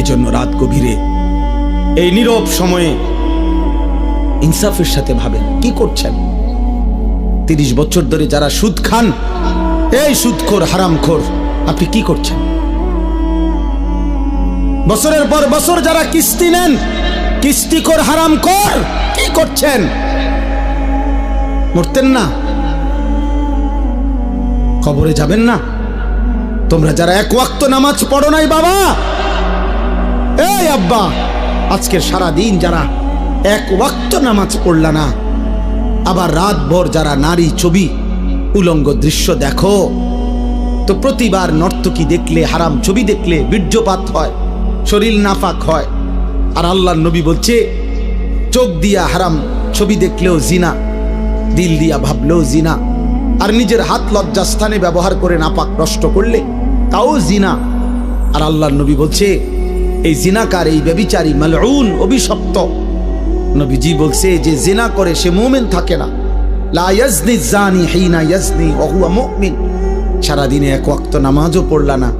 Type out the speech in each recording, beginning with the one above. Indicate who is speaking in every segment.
Speaker 1: এজন্য রাত গভীরে এই নীরব সময়ে ইনসাফের সাথে ভাবেন কি করছেন। 30 বছর ধরে যারা সুদ খান, এই সুদখোর হারামখোর, আপনি কি করছেন? বছরের পর বছর যারা কিস্তি নেন, কিস্তিখোর হারামখোর, কি করছেন? মরতেন না? কবরে যাবেন না? তোমরা যারা এক ওয়াক্ত নামাজ পড়ো নাই বাবা, এই আব্বা, আজকের সারা দিন যারা এক ওয়াক্ত নামাজ পড়লা না, আবার রাত ভর যারা নারী ছবি উলঙ্গ দৃশ্য দেখো, তো প্রতিবার নর্তকী দেখলে, হারাম ছবি দেখলে বীর্যপাত হয়, শরীর নাফাক হয়। আর আল্লাহর নবী বলছে চোখ দিয়া হারাম ছবি দেখলেও জিনা, দিল দিয়া ভাবলেও জিনা, আর নিজের হাত লজ্জাস্থানে ব্যবহার করে নাপাক নষ্ট করলে তাও জিনা। আর আল্লাহর নবী বলছে এই জিনাকার, এই ব্যভিচারী, মালউন, অভিশপ্ত। নবীজি বলছে যে জিনা করে সে মুমিন থাকে না। লা ইয়াজনি জানি হিনা ইয়াজনি ওয়া হুয়া মুমিন। সারাদিনে এক ওয়াক্ত নামাজও পড়লা না,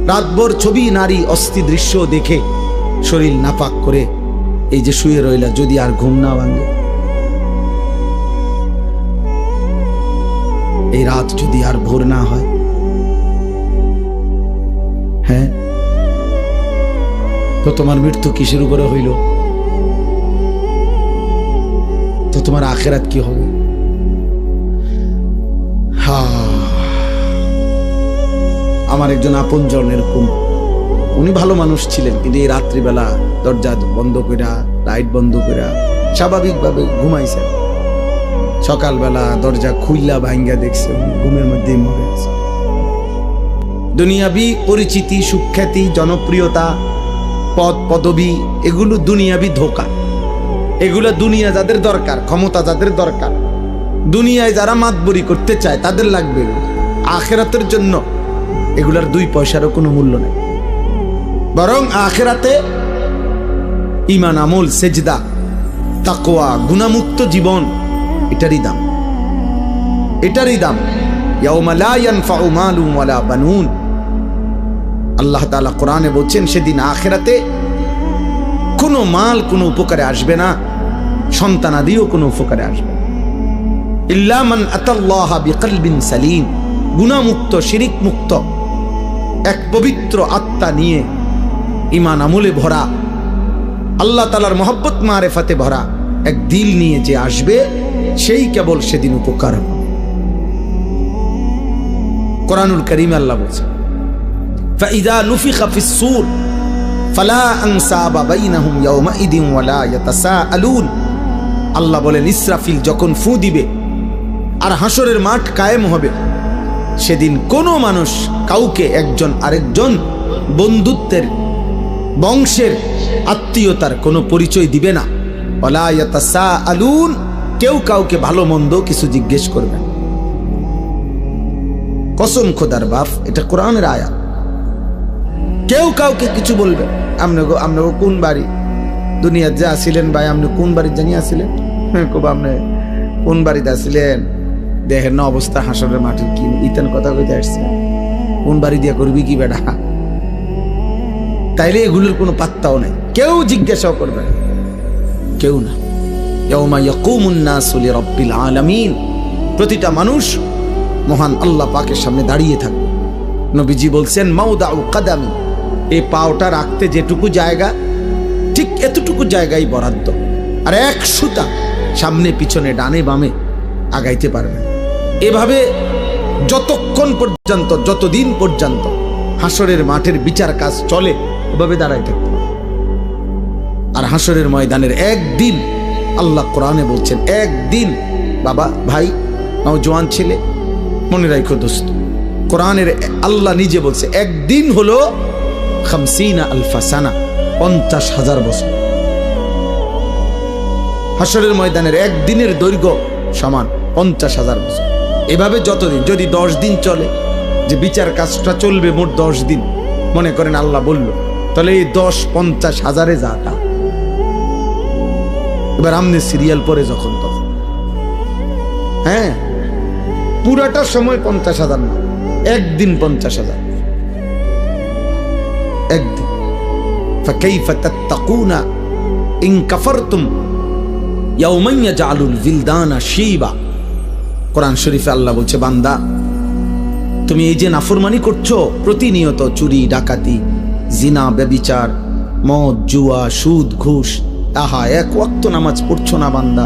Speaker 1: রাতভর ছবি নারী অস্থি দৃশ্য দেখে শরীর নাপাক করে এই যে শুয়ে রইলা, যদি আর ঘুম না ভাঙে, এই রাত যদি আর ভোর না হয়, হ্যাঁ, তো তোমার মৃত্যু কিসের উপরে হইল? তো তোমার আখিরাত কি হবে? আমার একজন আপনজন এরকম, উনি ভালো মানুষ ছিলেন, কিন্তু এই রাত্রিবেলা দরজা বন্ধ কইরা, লাইট বন্ধ কইরা স্বাভাবিকভাবে ঘুমাইছেন। সকালবেলা দরজা খুইলা ভাঙ্গা দেখছে ঘুমের মধ্যেই মরে আছে। দুনিয়াবি পরিচিতি, সুখ্যাতি, জনপ্রিয়তা, পদ পদবি, এগুলো দুনিয়াবি ধোঁকা। এগুলো দুনিয়া যাদের দরকার, ক্ষমতা যাদের দরকার, দুনিয়ায় যারা মাতবরি করতে চায় তাদের লাগবে। আখিরাতের জন্য এগুলার 2 পয়সারও কোনো মূল্য নেই। বরং আখিরাতে ঈমান, আমল, সেজদা, তাকওয়া, গুনাহমুক্ত জীবন, এটারই দাম, এটারই দাম। ইয়াউমা লা ইয়ানফাউ মালুন ওয়ালা বানুন। আল্লাহ তাআলা কোরআনে বলছেন সেদিন আখিরাতে কোনো মাল কোনো উপকারে আসবে না, সন্তানাদিও কোনো উপকারে আসবে না। ইল্লা মান আতাল্লাহা বিকলবিন সালিম। গুনাহমুক্ত, শিরিক মুক্ত, এক পবিত্র আত্মা নিয়ে, ঈমান আমলে ভরা, আল্লাহ তাআলার মহব্বত মারেফাতে ভরা এক দিল নিয়ে যে আসবে, সেই কেবল সেদিন উপকার হবে। কোরআনুল কারীমে আল্লাহ বলছেন ফাইযা নুফিখা ফিস সূর ফালা আনসাবা বাইনাহুম ইয়াওমাইদিন ওয়ালা ইয়াতাসাআলুন। আল্লাহ বলেন ইসরাফিল যখন ফু দিবে আর হাসরের মাঠ কায়েম হবে, সেদিন কোনো মানুষ কাউকে একজন আরেকজন বন্ধুত্বের, বংশের, আত্মীয়তার কোনো পরিচয় দিবে না। ওয়ালা ইয়াতাসাআলুন, কেউ কাউকে ভালো মন্দ কিছু জিজ্ঞেস করবে না। কসম খোদার বাপ, এটা কোরআনের আয়াত। কেউ কাউকে কিছু বলবে, আপনি কোন বাড়ি দুনিয়াতে যে আসিলেন ভাই, আপনি কোন বাড়ি জানি আসিলেন, খুব আপনি কোন বাড়িতে আসিলেন, দেখেন না অবস্থা হাসরের মাটির, কি ইতেন কথা কইতে আসছে, কোন বাড়ি দিয়া করবি কি বেটা? তাইলে এগুলোর কোনো পাত্তাও নাই, কেউ জিজ্ঞাসাও করবে না, কেউ না। ইয়াউমা ইয়াকুমুন নাসু লিরাব্বিল আলামিন। প্রতিটা মানুষ মহান আল্লাহ পাকের সামনে দাঁড়িয়ে থাকবে। নবীজি বলছেন মাউদাউ কাদামি, এই পাওটা রাখতে যেটুকু জায়গা, ঠিক এতটুকু জায়গায় বরাদ্দ, আর এক সুতা সামনে পিছনে ডানে বামে আগাইতে পারবে। এভাবে যতক্ষণ পর্যন্ত, যতদিন পর্যন্ত হাসরের মাঠের বিচার কাজ চলে, এভাবে দাঁড়াই থাকবে। আর হাসরের ময়দানের একদিন, আল্লাহ কোরআনে বলছেন একদিন, বাবা, ভাই, নওজোয়ান ছেলে, মনে রাখো দোস্ত, কোরআনের আল্লাহ নিজে বলছে একদিন হলো 50,000 সানা, 50,000 বছর। হাসরের ময়দানের একদিনের দৈর্ঘ্য সমান 50,000 বছর। এভাবে যতদিন, যদি 10 দিন চলে, যে বিচার কাজটা চলবে মোট 10 দিন, মনে করেন আল্লাহ বলল, তাহলে এই 10 50,000-এ যাটা। এবার আমনে সিরিয়াল পরে যখন তখন, হ্যাঁ, পুরাটা সময় 50,000 না, একদিন 50,000, একদিন। ফাকাইফা তাত্তাকুনা ইন কাফারতুম ইয়াওমান ইয়াজআলুল বিলদানা শিবা। কোরআন শরীফে আল্লাহ বলছে, বান্দা তুমি এই যে নাফরমানি করছো, প্রতিনিয়ত চুরি ডাকাতি, জিনা, ব্যভিচার, মদ, জুয়া, সুদ, ঘুষ, আহা এক ওয়াক্ত নামাজ পড়ছো না বান্দা,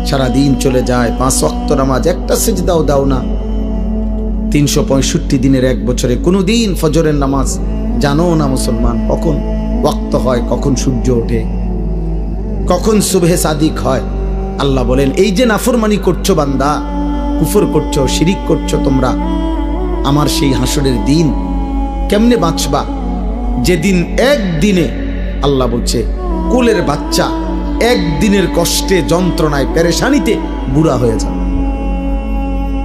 Speaker 1: সারাদিন চলে যায়, 5 ওয়াক্ত নামাজ, একটা সিজদাও দাও না, 365 দিনের এক বছরে কোনোদিন ফজরের নামাজ জানো না মুসলমান, কখন ওয়াক্ত হয়, কখন সূর্য ওঠে, কখন সুবহে সাদিক হয়। আল্লাহ বলেন, এই যে নাফরমানি করছো বান্দা, কুফর করছো, শিরিক করছো তোমরা, আমার সেই হাসরের দিন কেমনে বাঁচবা, যেদিন একদিনে, আল্লাহ বলছে কোলের বাচ্চা একদিনের কষ্টে, যন্ত্রণায়, পেরেশানিতে বুড়া হয়ে যাবে।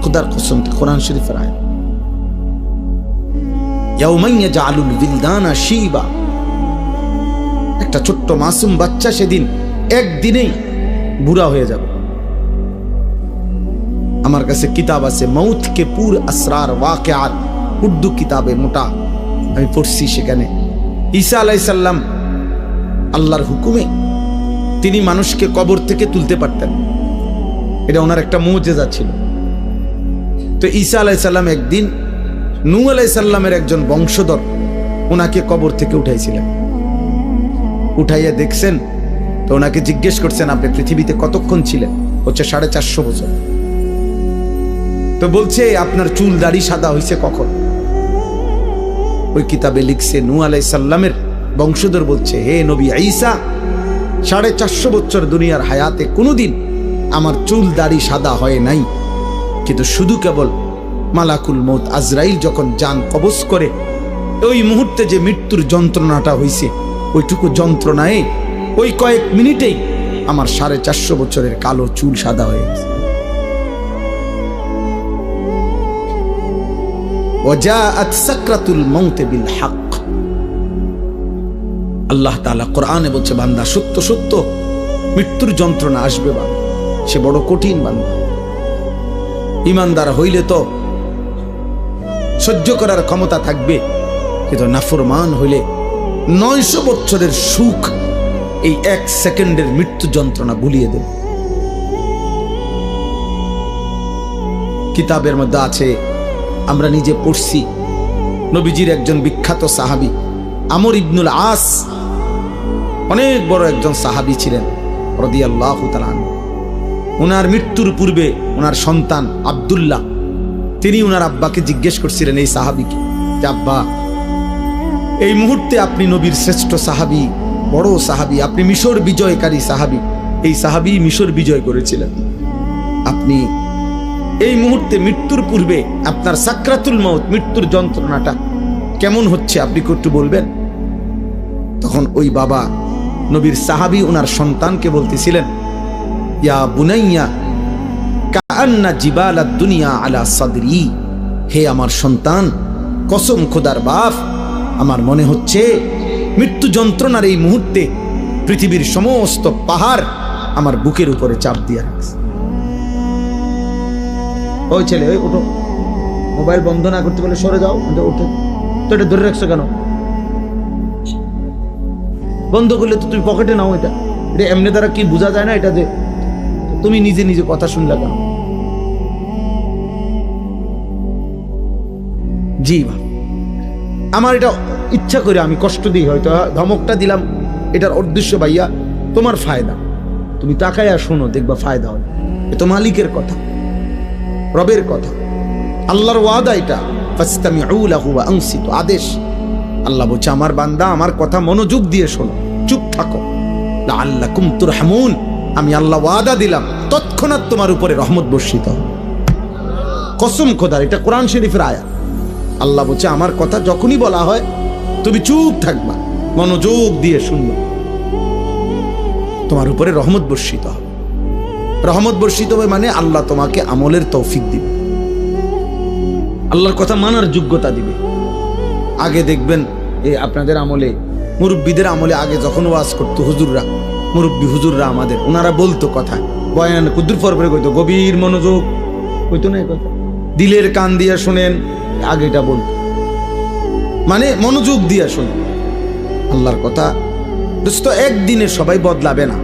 Speaker 1: খোদার কসম, কোরআন শরীফের আয়াত। ইয়াওমান ইয়াজআলুল বিলদানা শিবা, একটা ছোট্ট মাসুম বাচ্চা সেদিন একদিনেই বুড়া হয়ে যাবে। আমার কাছে কিতাব আছে, মৌত কে পুর আসরার ওয়াকিআত, উর্দু কিতাবে মোটা, আমি পড়ছি। সেখানে ঈসা আলাইহিস সালাম আল্লাহর হুকুমে তিনি মানুষকে কবর থেকে তুলতে পারতেন, এটা ওনার একটা মুজিজা ছিল। তো ঈসা আলাইহিস সালাম একদিন নূহ আলাইহিস সালামের একজন বংশধর ওনাকে কবর থেকে উঠাইছিলেন। উঠাইয়া দেখছেন, তো ওনাকে জিজ্ঞেস করছেন, আপনি পৃথিবীতে কতক্ষণ ছিলেন? হচ্ছে 450 বছর। তো বলছে, আপনার চুল দাড়ি সাদা হয়েছে কখন? ওই কিতাবে লিখছে, নূহ আলাইহিস সালামের বংশধর বলছে, হে নবী ঈসা, 450 বছর দুনিয়ার হায়াতে কোনোদিন আমার চুল দাড়ি সাদা হয় নাই, কিন্তু শুধু কেবল মালাকুল মউত আজরাইল যখন জান কবজ করে, ওই মুহূর্তে যে মৃত্যুর যন্ত্রণাটা হয়েছে, ওইটুকু যন্ত্রণায় ওই কয়েক মিনিটেই আমার 450 বছরের কালো চুল সাদা হয়ে গেছে। ওয়াজাআত সাকরাতুল মাউত বিল হক। আল্লাহ তাআলা কোরআনে বলছে, বান্দা সত্য সত্য মৃত্যুর যন্ত্রণা আসবে, বান্দা সে বড় কঠিন। বান্দা ঈমানদার হইলে তো সহ্য করার ক্ষমতা থাকবে, কিন্তু নাফরমান হইলে 900 বছরের সুখ এই 1 সেকেন্ডের মৃত্যু যন্ত্রণা ভুলিয়ে দেবে। কিতাবের মধ্যে আছে, আমরা নিজে পড়ছি, নবীজির একজন বিখ্যাত সাহাবী আমর ইবনুল আস, অনেক বড় একজন সাহাবী ছিলেন রাদিয়াল্লাহু তাআলা আনহু। ওনার মৃত্যুর পূর্বে ওনার সন্তান আব্দুল্লাহ, তিনি ওনার আব্বাকে জিজ্ঞেস করছিলেন, এই সাহাবীকে, যে আব্বা, এই মুহূর্তে আপনি নবীর শ্রেষ্ঠ সাহাবী, বড় সাহাবী, আপনি মিশর বিজয়কারী সাহাবী, এই সাহাবী মিশর বিজয় করেছিলেন, আপনি এই মুহূর্তে মৃত্যুর পূর্বে আপনার সাকরাতুল মাউত, মৃত্যুর যন্ত্রণাটা কেমন হচ্ছে, আপনি একটু বলবেন? তখন ওই বাবা নবীর সাহাবী ওনার সন্তানকে বলতেছিলেন, ইয়া বুনাইয়া কাআন্না জিবালাদ দুনিয়া আলা সাদরি, হে আমার সন্তান, কসম খোদার বাপ, আমার মনে হচ্ছে মৃত্যু যন্ত্রণার এই মুহূর্তে পৃথিবীর সমস্ত পাহাড় আমার বুকের উপরে চাপ দিয়ে রাখছে। ওই ছেলে, ওই ওঠো, মোবাইল বন্ধ না করতে বলে সরে যাও, ওঠো। তো এটা ধরে রাখছো কেন? বন্ধ করলে তো তুমি পকেটে নাও, এটা এটা এমনি দ্বারা কি বোঝা যায় না এটা, যে তুমি নিজে নিজে কথা শুনলে কেন? জি বা, আমার এটা ইচ্ছা করে আমি কষ্ট দিই, হয়তো ধমকটা দিলাম, এটার উদ্দেশ্য ভাইয়া তোমার ফায়দা, তুমি তাকায়া শোনো, দেখবা ফায়দা হয়। এ তো মালিকের কথা, রবের কথা, আল্লাহর ওয়াদা, এটা ফাসতামিউ লাহু ওয়া আনসিতু, আদেশ। আল্লাহ বলছে, আমার বান্দা আমার কথা মনোযোগ দিয়ে শোনো, চুপ থাকো, লাআল্লাকুম তুরহামুন, আমি আল্লাহ ওয়াদা দিলাম তৎক্ষণাৎ তোমার উপরে রহমত বর্ষিত হবে। কসম খোদার, এটা কোরআন শরীফের আয়াত। আল্লাহ বলছে, আমার কথা যখনই বলা হয় তুমি চুপ থাকবা, মনোযোগ দিয়ে শুনবা, তোমার উপরে রহমত বর্ষিত হবে। রহমত বর্ষিত হবে মানে আল্লাহ তোমাকে আমলের তৌফিক দিবে, আল্লাহর কথা মানার যোগ্যতা দিবে। আগে দেখবেন আপনাদের আমলে, মুরব্বীদের আমলে, আগে যখন ওয়াজ করতো হুজুররা, মুরব্বী হুজুররা আমাদের, ওনারা বলতো কথা, বয়ান কুদ্দুর পরে কইতো, গভীর মনোযোগ কইতো না, কথা দিলের কান দিয়া শোনেন, আগে এটা বলতো, মানে মনোযোগ দিয়া শোনেন, আল্লাহর কথা দোস্ত, একদিনে সবাই বদলাবে না।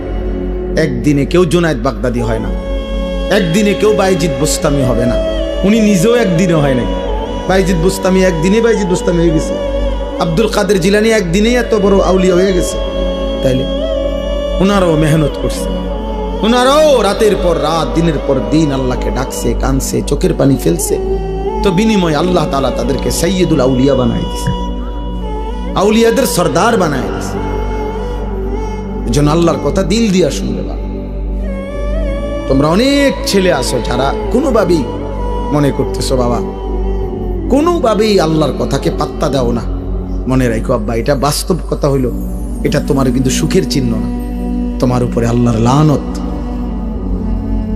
Speaker 1: একদিনে কেউ জুনায়েদ বাগদাদি হয় না, একদিনে কেউ বাইজিদ বুস্তামি হবে না। উনি নিজেও একদিনে হয় নাই। বাইজিদ বুস্তামি একদিনে বাইজিদ বুস্তামি হয়ে গেছে। আব্দুল কাদের জিলানী একদিনেই এত বড় আউলিয়া হয়ে গেছে। তাইলে ওনারাও মেহনত করছে, ওনারাও রাতের পর রাত, দিনের পর দিন আল্লাহকে ডাকছে, কানছে, চোখের পানি ফেলছে। তো বিনিময় আল্লাহ তাআলা তাদেরকে সাইয়্যিদুল আউলিয়া বানায় দিয়েছে, আউলিয়াদের সর্দার বানায় দিয়েছে। এজন্য আল্লাহর কথা দিল দিয়া শুনবে। তোমরা অনেক ছেলে আছো যারা কোনোভাবেই মনে করতেছো বাবা, কোনোভাবেই আল্লাহর কথাকে পাত্তা দাও না। মনে রাখো আব্বা, এটা বাস্তব কথা হইল, এটা তোমার কিন্তু সুখের চিহ্ন না, তোমার উপরে আল্লাহর লানত,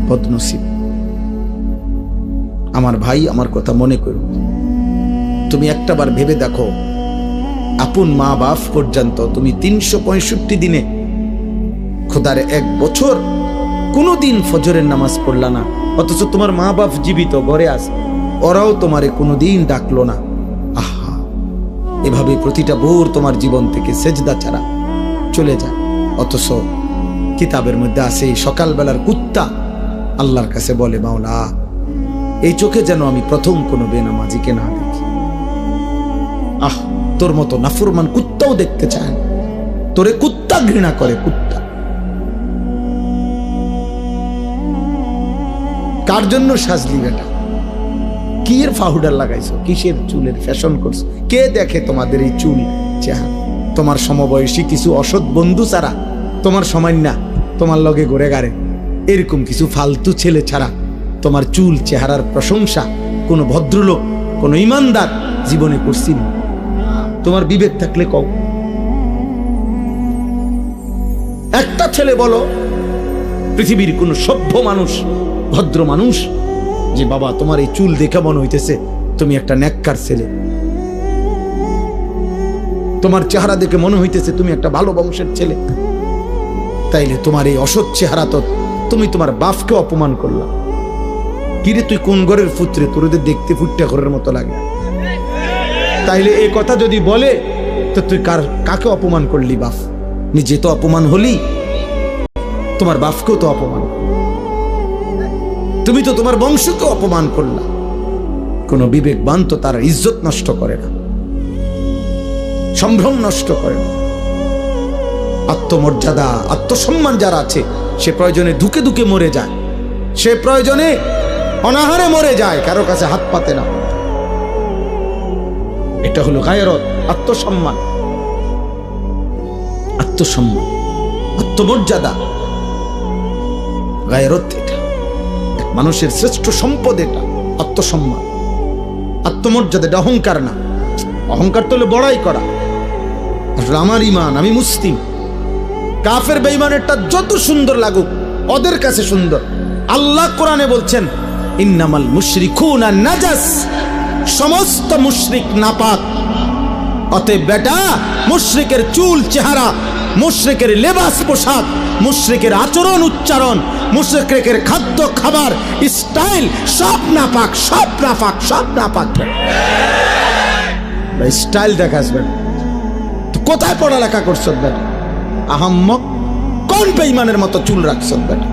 Speaker 1: বদনসিব। আমার ভাই, আমার কথা মনে করো। তুমি একটাবার ভেবে দেখো, আপন মা বাপ পর্যন্ত তুমি 365 দিনে, খোদার 1 বছর কোনোদিন ফজরের নামাজ পড়লা না, অথচ তোমার মা বাপ জীবিত ঘরে আছে, ওরাও তোমারে কোনোদিন ডাকলো না। আহা, এভাবে প্রতিটা ভোর তোমার জীবন থেকে সেজদা ছাড়া চলে যায়। অথচ কিতাবের মধ্যে আছে এই সকালবেলার কুত্তা আল্লাহর কাছে বলে, মাওলা এই চোখে যেন আমি প্রথম কোনো বেনামাজিকে না দেখি। আহ, তোর মতো নাফরমান কুত্তাও দেখতে চায় না, তোরে কুত্তা ঘৃণা করে, কুত্তা। কার জন্য সাজলি বেটা? কি এর পাউডার লাগাইছো? কিসের চুলের ফ্যাশন করছো? কে দেখে তোমাদের এই চুল চেহারা? তোমার সমবয়সী কিছু অসৎ বন্ধু ছাড়া, তোমার সময় না তোমার লগে ঘুরে গাড়ে এরকম কিছু ফালতু ছেলে ছাড়া তোমার চুল চেহারার প্রশংসা কোনো ভদ্রলোক, কোনো ইমানদার জীবনে করছি না। তোমার বিবেক থাকলে কও। একটা ছেলে বলো পৃথিবীর কোন সভ্য মানুষ, ভদ্র মানুষ, যে বাবা তোমার এই চুল দেখে মনে হইতেছে তুমি একটা নেককার ছেলে, তোমার চেহারা দেখে মনে হইতেছে তুমি একটা ভালো বংশের ছেলে। তাইলে তোমার এই অসৎ চেহারা তো তুমি তোমার বাপকে অপমান করলা। কিরে তুই কোন ঘরের পুত্রে, তোর দেখতে ফুটটা ঘরের মতো লাগে। তাইলে এই কথা যদি বলে তো তুই কাকে অপমান করলি? বাপ নিজে তো অপমান হলি, তোমার বাপকেও তো অপমান, তুমি তো তোমার বংশকে অপমান করলা। কোন বিবেকবান তো তার ইজ্জত নষ্ট করে না, সম্ভ্রম নষ্ট করে না। আত্মমর্যাদা, আত্মসম্মান যারা আছে, সে প্রয়োজনে ধুকে ধুকে মরে যায়, সে প্রয়োজনে অনাহারে মরে যায়, কারো কাছে হাত পাতে না। এটা হলো গায়রত, আত্মসম্মান, আত্মসম্মান, আত্মমর্যাদা, গায়রত। এটা মানুষের শ্রেষ্ঠ সম্পদ, এটা আত্মসম্মান, আত্মমর্যাদা। এটা অহংকার না। অহংকার তো হলো বড়াই করা। আসলে আমার ইমান, আমি মুসলিম। কাফের বেঈমানেরটা যত সুন্দর লাগুক, ওদের কাছে সুন্দর। আল্লাহ কোরআনে বলছেন, ইন্নামাল মুশরিকুনা নাজাস, সমস্ত মুশরিক নাপাক। অতএব বেটা, মুশরিকের চুল চেহারা, মুশরিকের লেবাস পোশাক, মুশরিকের আচরণ উচ্চারণ, মুশরিকের খাদ্য খাবার স্টাইল সব নাপাক, সব নাপাক, সব নাপাক। স্টাইল দেখাস বেটা, কোথায় পড়ালেখা করছ বেটা? আহাম্মক, কোন বেঈমানের মতো চুল রাখছ বেটা?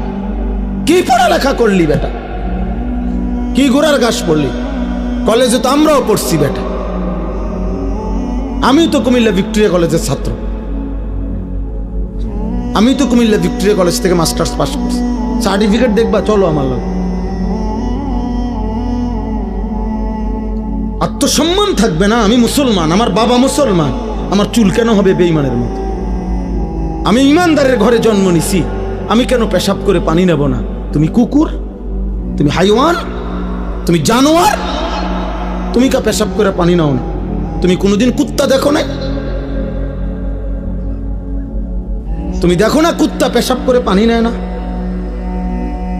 Speaker 1: কি পড়ালেখা করলি বেটা? কি গোড়ার ঘাস পড়লি? কলেজে তো আমরাও পড়ছি বেটা। আমি তো কুমিল্লা ভিক্টোরিয়া কলেজের ছাত্র, আমি তো কুমিল্লা ভিক্টোরিয়া কলেজ থেকে মাস্টার্স পাস করছি। সার্টিফিকেট দেখবা, চলো আমার লোক। আত্মসম্মান থাকবে না। আমি মুসলমান, আমার বাবা মুসলমান, আমার চুল কেন হবে বেঈমানের মতো? আমি ইমানদারের ঘরে জন্ম নিছি, আমি কেন পেশাব করে পানি নেব না? তুমি কুকুর, তুমি হাইওয়ান, তুমি জানোয়ার, তুমি কা পেশাব করে পানি নাও না? তুমি কোনোদিন কুত্তা দেখো না? তুমি দেখো না কুত্তা পেশাব করে পানি নেয় না?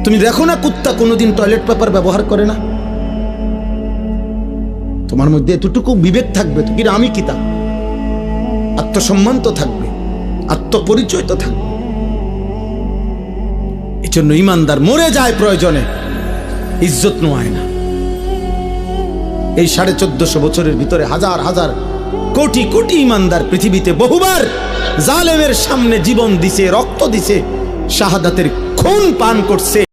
Speaker 1: তুমি দেখো না কুত্তা কোনোদিন টয়লেট পেপার ব্যবহার করে না? তোমার মধ্যে এতটুকু বিবেক থাকবে তো, কি আমি কিতা, আত্মসম্মান তো থাকবে, আত্মপরিচয় তো থাকবে। এই জন্য ইমানদার মরে যায় প্রয়োজনে, ইজ্জত নোয়ায় না। এই 1450 বছরের ভিতরে হাজার হাজার কোটি কোটি ইমানদার পৃথিবীতে বহুবার জালেমের সামনে জীবন দিছে, রক্ত দিছে, শাহাদাতের খুন পান করছে।